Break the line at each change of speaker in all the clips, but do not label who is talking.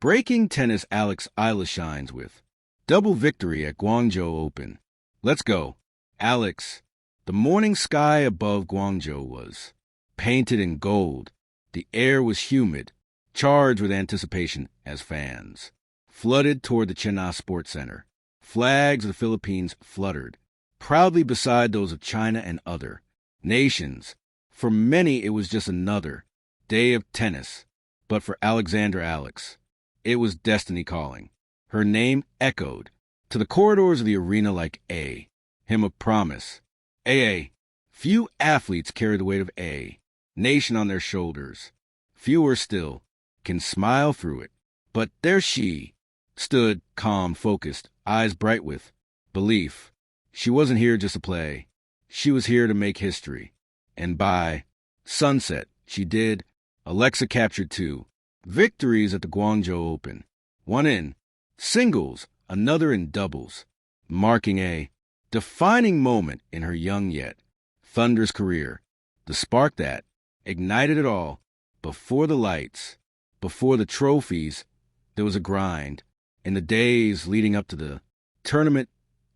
Breaking tennis Alex Eala shines with double victory at Guangzhou Open. Let's go. Alex. The morning sky above Guangzhou was painted in gold. The air was humid, charged with anticipation as fans flooded toward the Chennai Sports Center. Flags of the Philippines fluttered, proudly beside those of China and other nations. For many, it was just another day of tennis. But for Alexandra Alex, it was destiny calling. Her name echoed to the corridors of the arena like a hymn of promise. Few athletes carry the weight of a nation on their shoulders. Fewer still can smile through it. But there she stood, calm, focused, eyes bright with belief. She wasn't here just to play. She was here to make history. And by sunset, she did. Alexa captured 2 victories at the Guangzhou Open. One in singles, another in doubles, marking a defining moment in her young yet thunderous career. The spark that ignited it all. Before the lights, before the trophies, there was a grind. In the days leading up to the tournament,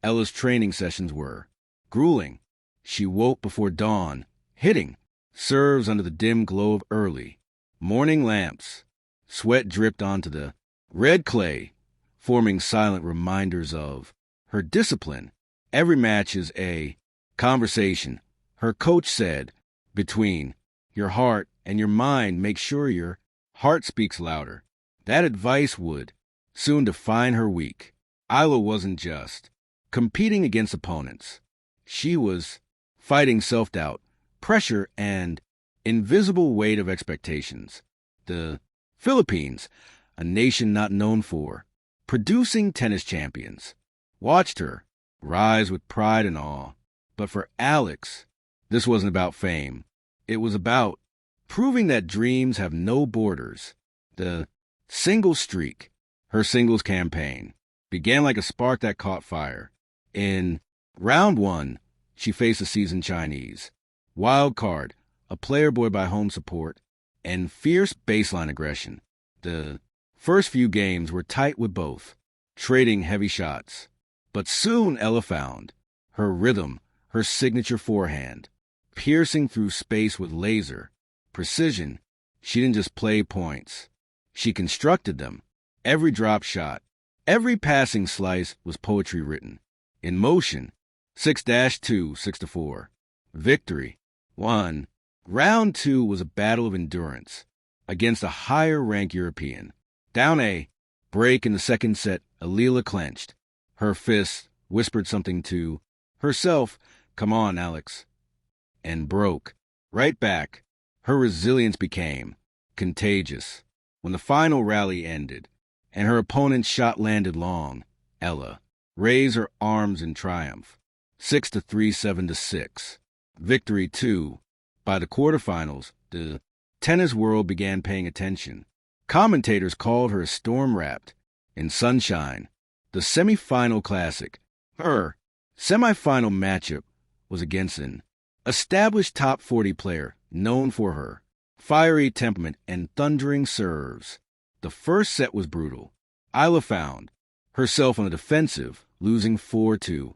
Ella's training sessions were grueling. She woke before dawn, hitting serves under the dim glow of early morning lamps. Sweat dripped onto the red clay, forming silent reminders of her discipline. Every match is a conversation. Her coach said, between your heart and your mind, make sure your heart speaks louder. That advice would soon define her week. Eala wasn't just competing against opponents. She was fighting self-doubt, pressure, and invisible weight of expectations. The Philippines, a nation not known for producing tennis champions, watched her rise with pride and awe. But for Alex, this wasn't about fame. It was about proving that dreams have no borders. The singles streak, her singles campaign, began like a spark that caught fire. In round 1, she faced a seasoned Chinese wild card, a player buoyed by home support and fierce baseline aggression. The first few games were tight with both trading heavy shots. But soon Ella found her rhythm, her signature forehand, piercing through space with laser precision. She didn't just play points. She constructed them. Every drop shot, every passing slice was poetry written. In motion, 6-2, 6-4. Victory, 1. Round 2 was a battle of endurance against a higher-ranked European. Down a break in the second set, Eala clenched. Her fist whispered something to herself, come on, Alex, and broke. Right back, her resilience became contagious. When the final rally ended and her opponent's shot landed long, Ella raised her arms in triumph. 6-3, 7-6. Victory 2. By the quarterfinals, the tennis world began paying attention. Commentators called her storm-wrapped in sunshine. The semifinal classic, her semifinal matchup, was against an established top 40 player known for her fiery temperament and thundering serves. The first set was brutal. Eala found herself on the defensive, losing 4-6.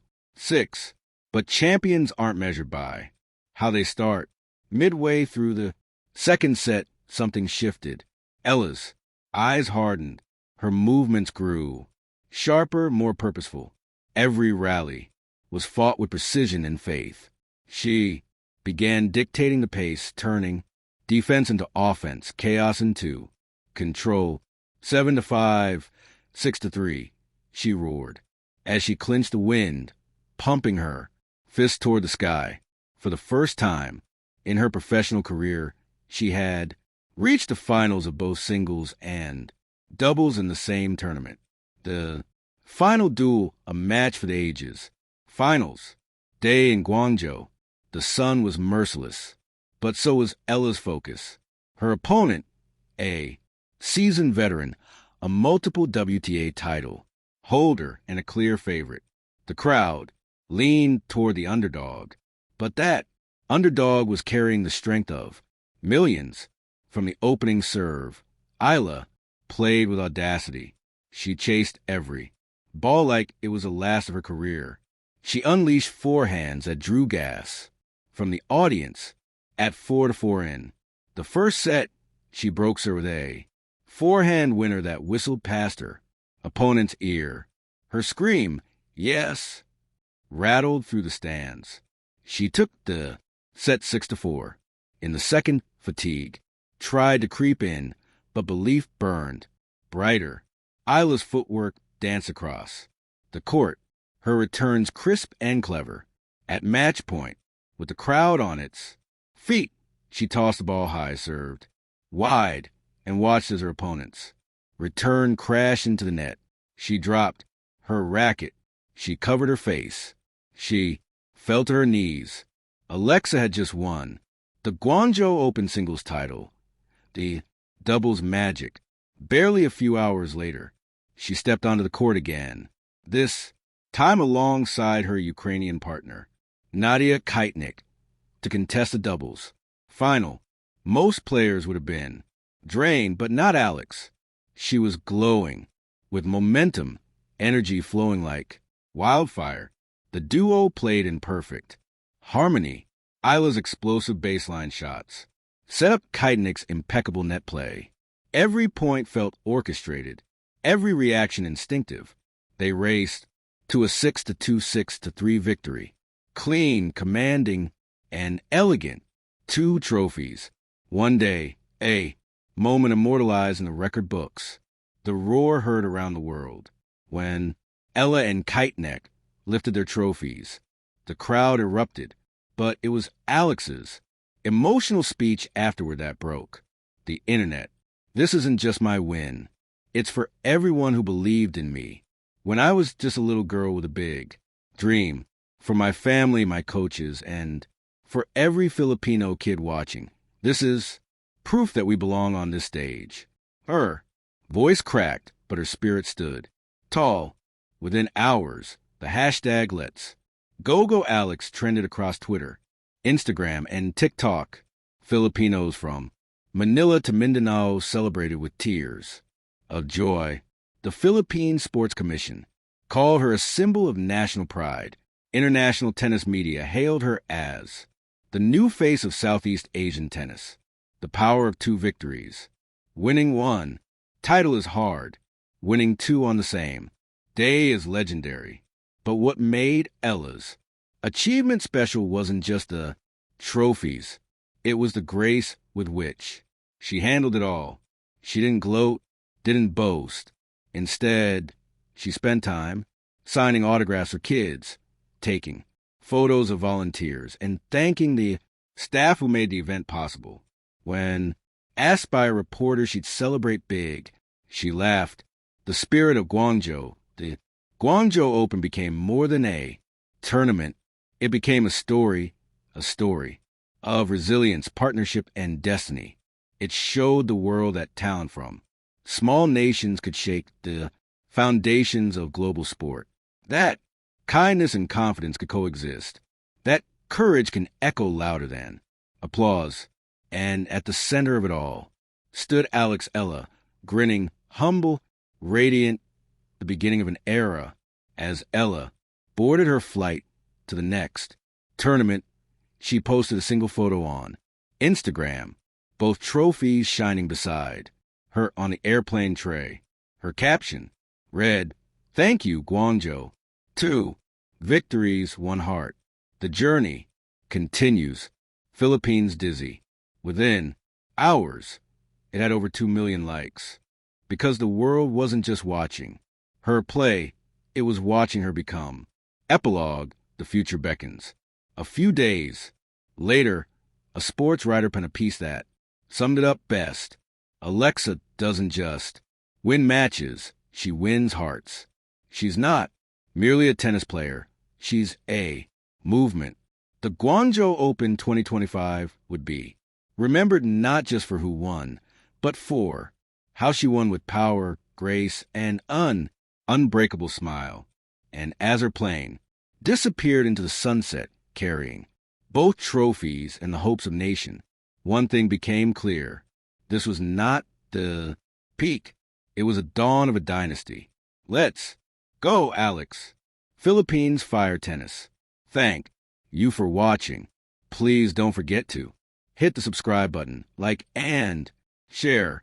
But champions aren't measured by how they start. Midway through the second set, something shifted. Ella's eyes hardened. Her movements grew sharper, more purposeful. Every rally was fought with precision and faith. She began dictating the pace, turning defense into offense, chaos into control. 7-5, 6-3, she roared as she clinched the wind, pumping her fist toward the sky. For the first time in her professional career, she had reached the finals of both singles and doubles in the same tournament. The final duel, a match for the ages. Finals day in Guangzhou. The sun was merciless, but so was Ella's focus. Her opponent, a seasoned veteran, a multiple WTA title holder, and a clear favorite. The crowd leaned toward the underdog, but that underdog was carrying the strength of millions. From the opening serve, Eala played with audacity. She chased every ball like it was the last of her career. She unleashed forehands that drew gas from the audience at 4-4 in. The first set, she broke serve with a forehand winner that whistled past her opponent's ear. Her scream, yes, rattled through the stands. She took the set 6-4. In the second, fatigue tried to creep in, but belief burned brighter. Eala's footwork danced across the court, her returns crisp and clever. At match point, with the crowd on its feet, she tossed the ball high, served wide, and watched as her opponents return crashed into the net. She dropped her racket. She covered her face. She fell to her knees. Alexa had just won the Guangzhou Open singles title, the doubles magic. Barely a few hours later, she stepped onto the court again, this time alongside her Ukrainian partner, Nadia Kaitnik, to contest the doubles final. Most players would have been drained, but not Alex. She was glowing, with momentum, energy flowing like wildfire. The duo played in perfect harmony. Eala's explosive baseline shots set up Kaitnik's impeccable net play. Every point felt orchestrated, every reaction instinctive. They raced to a 6-2, 6-3 victory. Clean, commanding, and elegant. 2 trophies. One day, a moment immortalized in the record books. The roar heard around the world when Ella and Kaitnik lifted their trophies. The crowd erupted, but it was Alex's emotional speech afterward that broke the internet. This isn't just my win. It's for everyone who believed in me when I was just a little girl with a big dream. For my family, my coaches, and for every Filipino kid watching. This is proof that we belong on this stage. Her voice cracked, but her spirit stood tall. Within hours, the hashtag Let's Go Alex trended across Twitter, Instagram, and TikTok. Filipinos from Manila to Mindanao celebrated with tears of joy. The Philippine Sports Commission called her a symbol of national pride. International tennis media hailed her as the new face of Southeast Asian tennis. The power of 2 victories. Winning 1 title is hard. Winning 2 on the same day is legendary. But what made Ella's achievement special wasn't just the trophies. It was the grace with which she handled it all. She didn't gloat, didn't boast. Instead, she spent time signing autographs for kids, taking photos of volunteers, and thanking the staff who made the event possible. When asked by a reporter she'd celebrate big, she laughed. The spirit of Guangzhou, the Guangzhou Open, became more than a tournament. It became a story of resilience, partnership, and destiny. It showed the world that talent from small nations could shake the foundations of global sport. That kindness and confidence could coexist. That courage can echo louder than applause. And at the center of it all stood Alex Eala, grinning, humble, radiant, the beginning of an era. As Ella boarded her flight to the next tournament, she posted a single photo on Instagram, both trophies shining beside her on the airplane tray. Her caption read, "Thank you, Guangzhou. 2 victories, 1 heart. The journey continues." Philippines dizzy. Within hours, it had over 2 million likes. Because the world wasn't just watching her play, it was watching her become. Epilogue, the future beckons. A few days later, a sports writer penned a piece that summed it up best. Alexa doesn't just win matches, she wins hearts. She's not merely a tennis player, she's a movement. The Guangzhou Open 2025 would be remembered not just for who won, but for how she won with power, grace, and unbreakable smile. And as her plane disappeared into the sunset, carrying both trophies and the hopes of nation, one thing became clear. This was not the peak. It was a dawn of a dynasty. Let's go, Alex. Philippines Fire Tennis. Thank you for watching. Please don't forget to hit the subscribe button, like and share.